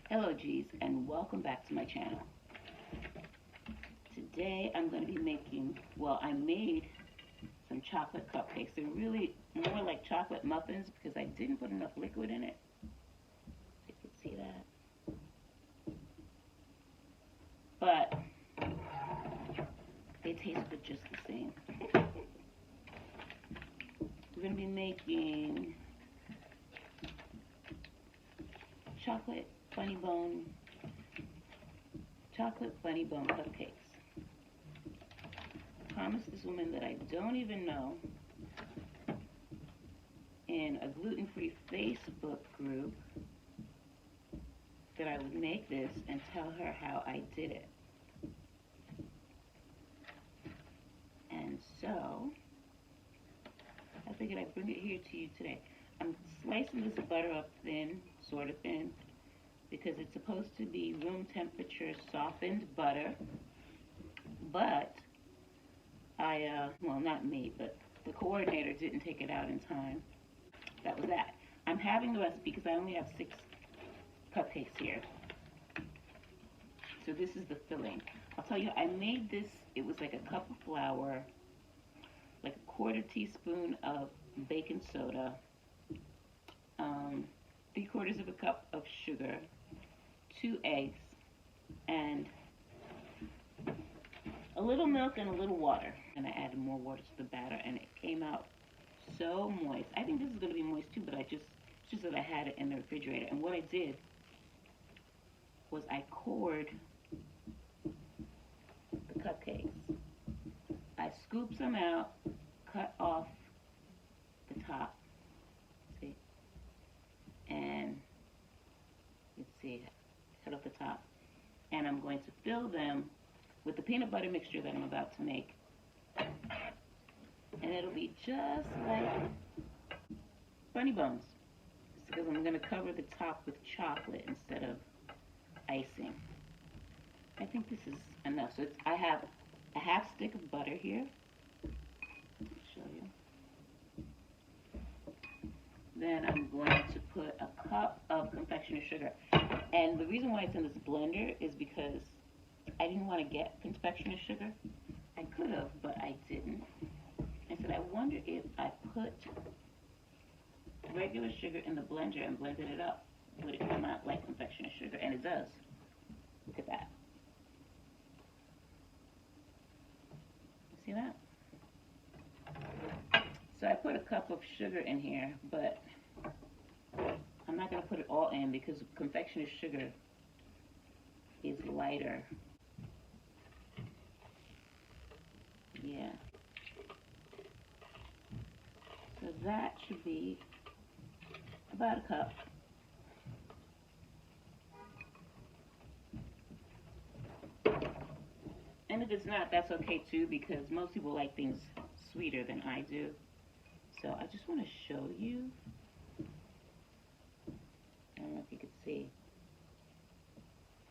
Hello G's, and welcome back to my channel. Today I'm going to be making, I made some chocolate cupcakes. They're really more like chocolate muffins because I didn't put enough liquid in it. You can see that. But they taste good just the same. We're going to be making chocolate bunny bone cupcakes. I promised this woman that I don't even know in a gluten-free Facebook group that I would make this and tell her how I did it. And so I figured I'd bring it here to you today. I'm slicing this butter up thin, sort of thin, because it's supposed to be room temperature softened butter. But well, not me, but the coordinator didn't take it out in time. That was that. I'm having the recipe because I only have 6 cupcakes here. So this is the filling. I'll tell you, I made this, it was like a cup of flour, like a 1/4 teaspoon of baking soda, 3/4 of a cup of sugar, 2 eggs, and a little milk and a little water. And I added more water to the batter, and it came out so moist. I think this is going to be moist too, but it's just that I had it in the refrigerator. And what I did was I cored the cupcakes. I scooped some out, cut off the top, see, and let's see, cut off the top, and I'm going to fill them with the peanut butter mixture that I'm about to make, and it'll be just like bunny bones. It's because I'm going to cover the top with chocolate instead of icing. I think this is enough. So I have a 1/2 stick of butter here. Let me show you. Then I'm going to put a cup of confectioner's sugar. And the reason why it's in this blender is because I didn't want to get confectioner's sugar. I could have, but I didn't. I said, I wonder if I put regular sugar in the blender and blended it up, would it come out like confectioner's sugar? And it does. Look at that. See that? So I put a cup of sugar in here, but I'm not going to put it all in because confectioner's sugar is lighter. Yeah. So that should be about a cup. And if it's not, that's okay too, because most people like things sweeter than I do. So I just want to show you. I don't know if you can see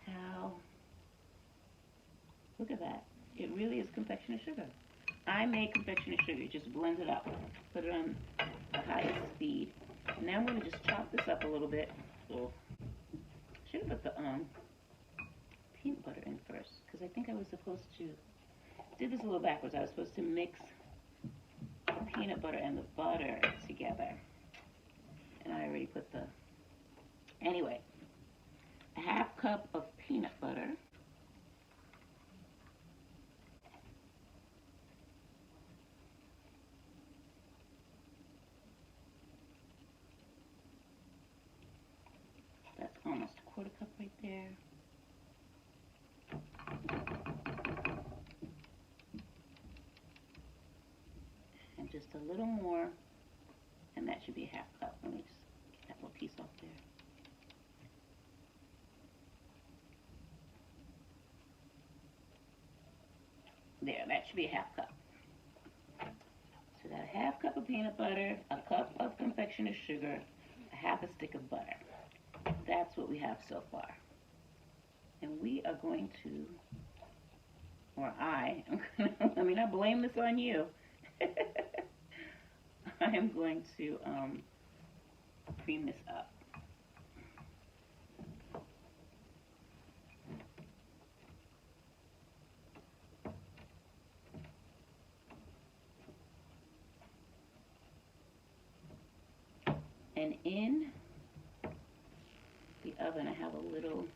how, look at that. It really is confectioner's sugar. I made confectioner's sugar, just blend it up, put it on the highest speed. Now I'm going to just chop this up a little bit. Oh, should have put the peanut butter in first, because I think I was supposed to, did this a little backwards. I was supposed to mix the peanut butter and the butter together. And I already put the, anyway, a 1/2 cup of peanut butter. That's almost a 1/4 cup right there. And just a little more, and that should be a 1/2 cup. Let me just get that little piece off there. There, that should be a 1/2 cup. So got a 1/2 cup of peanut butter, a cup of confectioner's sugar, a 1/2 stick of butter. That's what we have so far. And we are going to, or I mean, I blame this on you. I am going to cream this up. And in the oven, I have a little,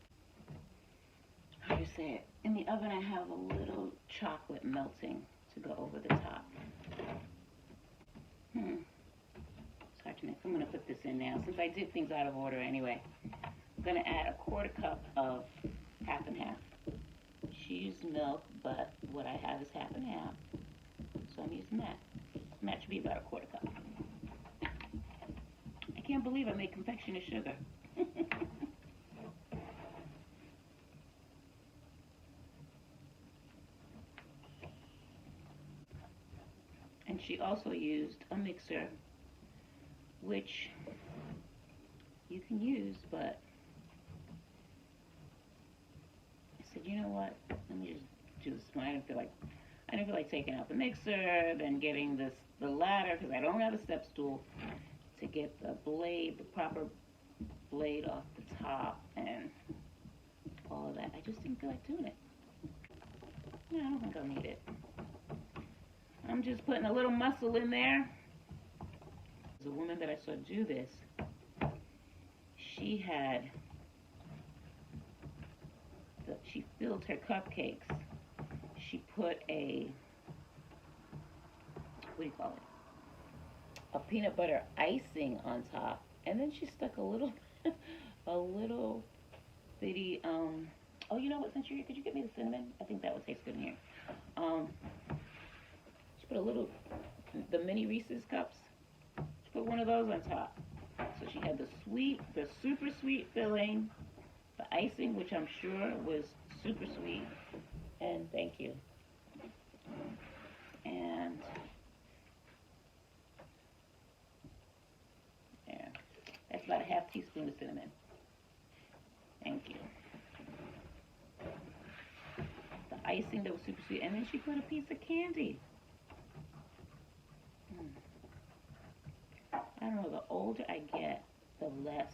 how do you say it? In the oven, I have a little chocolate melting to go over the top. It's hard to mix. I'm going to put this in now, since I did things out of order anyway. I'm going to add a quarter cup of half and half. She used milk, but what I have is half and half, so I'm using that. And that should be about a quarter cup. I can't believe I made confectioner's sugar. And she also used a mixer, which you can use, but I said, you know what? Let me just do this one. I didn't feel like taking out the mixer, then getting the ladder, because I don't have a step stool, to get the proper blade off the top and all of that. I just didn't feel like doing it. No, I don't think I'll need it. I'm just putting a little muscle in there. There's a woman that I saw do this. She filled her cupcakes. She put a, what do you call it? A peanut butter icing on top, and then she stuck a little, a little bitty, oh, you know what, since you're here, could you get me the cinnamon? I think that would taste good in here. She put a little, the mini Reese's cups, she put one of those on top. So she had the super sweet filling, the icing, which I'm sure was super sweet, and thank you. And yeah, that's about a half teaspoon of cinnamon. Thank you. The icing that was super sweet, and then she put a piece of candy. I don't know, the older I get, the less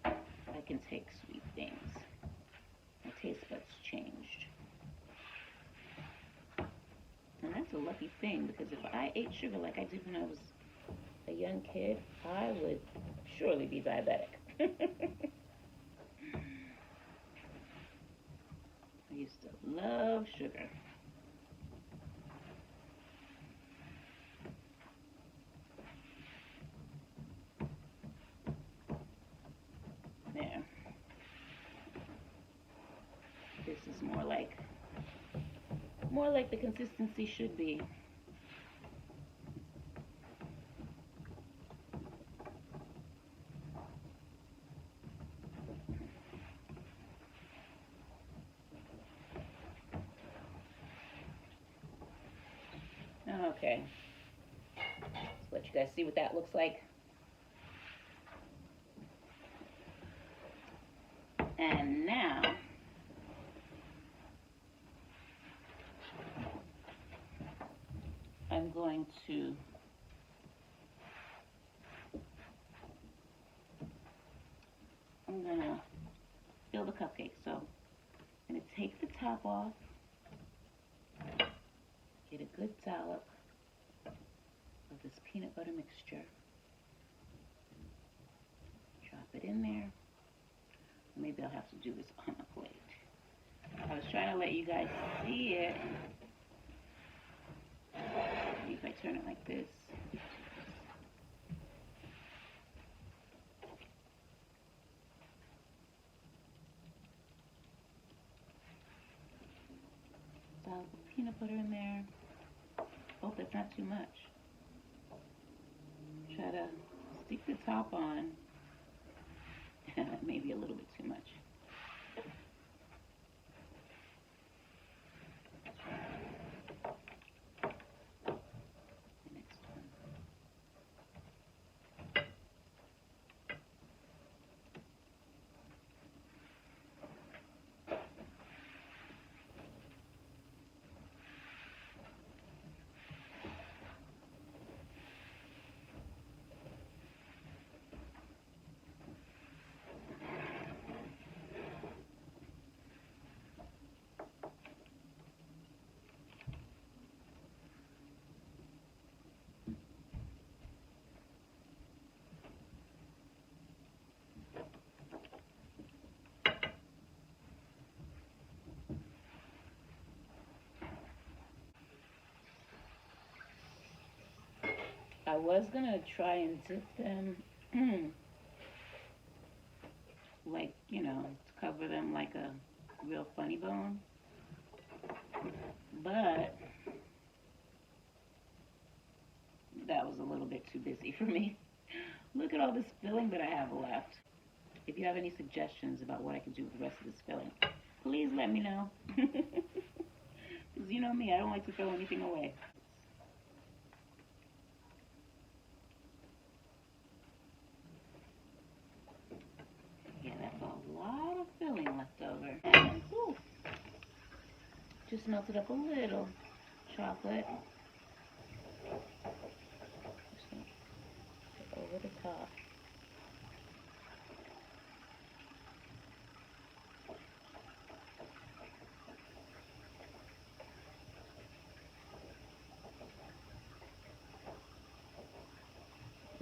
I can take sweet things. My taste buds changed. And that's a lucky thing, because if I ate sugar like I did when I was a young kid, I would surely be diabetic. I used to love sugar. Yeah. This is more like the consistency should be. Okay. Let's let you guys see what that looks like. And now, I'm going to fill the cupcake. So I'm going to take the top off, get a good dollop of this peanut butter mixture, drop it in there. Maybe I'll have to do this on a plate. I was trying to let you guys see it. Maybe if I turn it like this. Dollop of peanut butter in there. Hope that's not too much. Try to stick the top on. Maybe a little bit too much. Next one. I was gonna try and dip them, like, you know, to cover them like a real funny bone, but that was a little bit too busy for me. Look at all this filling that I have left. If you have any suggestions about what I can do with the rest of this filling, please let me know. Because you know me, I don't like to throw anything away. Yeah, that's a lot of filling left over. And, ooh, just melted up a little chocolate. Just gonna put over the top.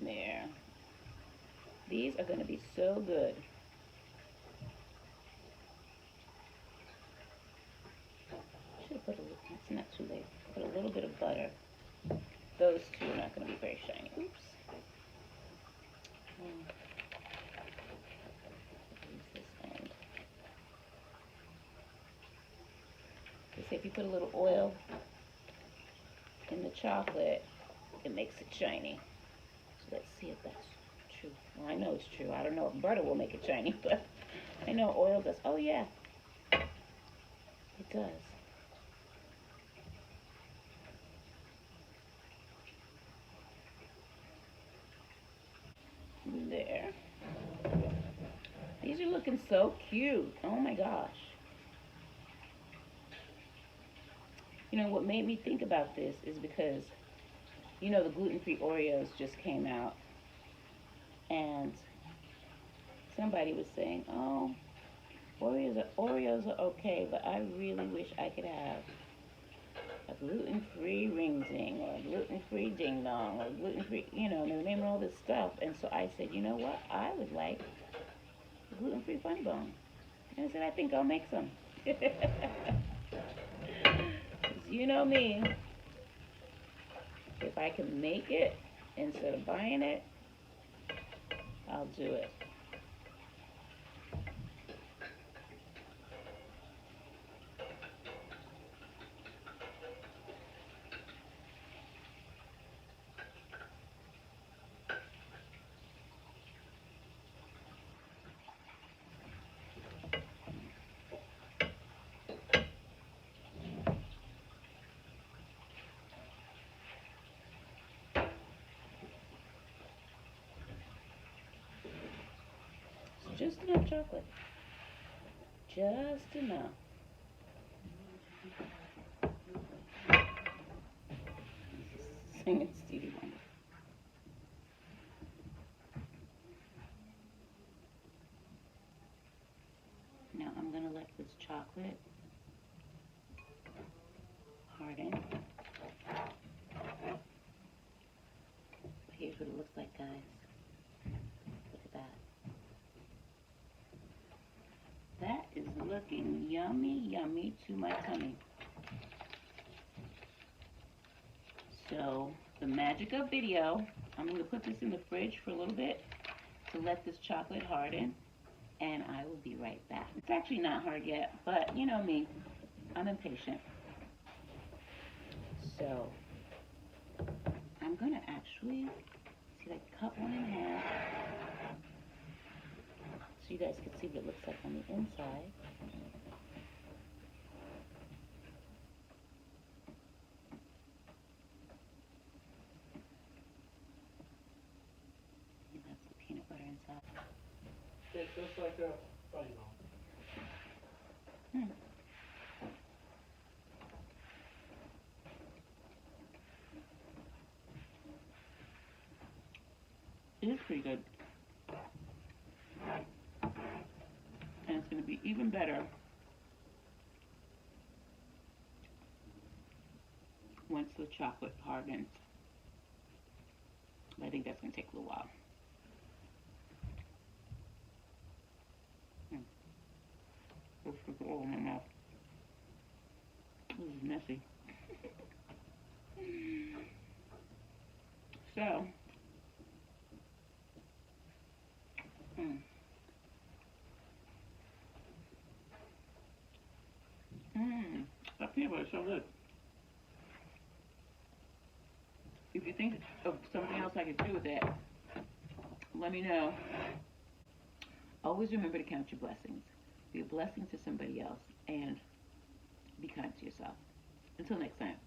There. These are going to be so good. Should have put a little, it's not too late. Put a little bit of butter. Those two are not going to be very shiny. Oops. Use this end. They say if you put a little oil in the chocolate, it makes it shiny. So let's see if that's true. Well, I know it's true. I don't know if butter will make it shiny, but I know oil does. Oh, yeah. It does. There. These are looking so cute. Oh my gosh. You know, what made me think about this is because, you know, the gluten-free Oreos just came out. And somebody was saying, oh, Oreos are okay, but I really wish I could have a gluten-free ring ding or a gluten-free ding dong or gluten-free, you know, they were naming all this stuff. And so I said, you know what? I would like a gluten-free funny bone. And I said, I think I'll make some. You know me, if I can make it instead of buying it, I'll do it. Just enough chocolate. Just enough. Singing Stevie Wonder. Now I'm going to let this chocolate harden. Here's what it looks like, guys. Look at that. That is looking yummy, yummy to my tummy. So, the magic of video, I'm going to put this in the fridge for a little bit to let this chocolate harden, and I will be right back. It's actually not hard yet, but you know me, I'm impatient. So, I'm going to actually, see, like, cut one in half so you guys can see what it looks like on the inside. And that's the peanut butter inside. It's just like a funny bone. It is pretty good. And it's going to be even better once the chocolate hardens. But I think that's going to take a little while. This is all in my mouth. This is messy. So, mm, that peanut butter is so good. If you think of something else I could do with it, let me know. Always remember to count your blessings. Be a blessing to somebody else and be kind to yourself. Until next time.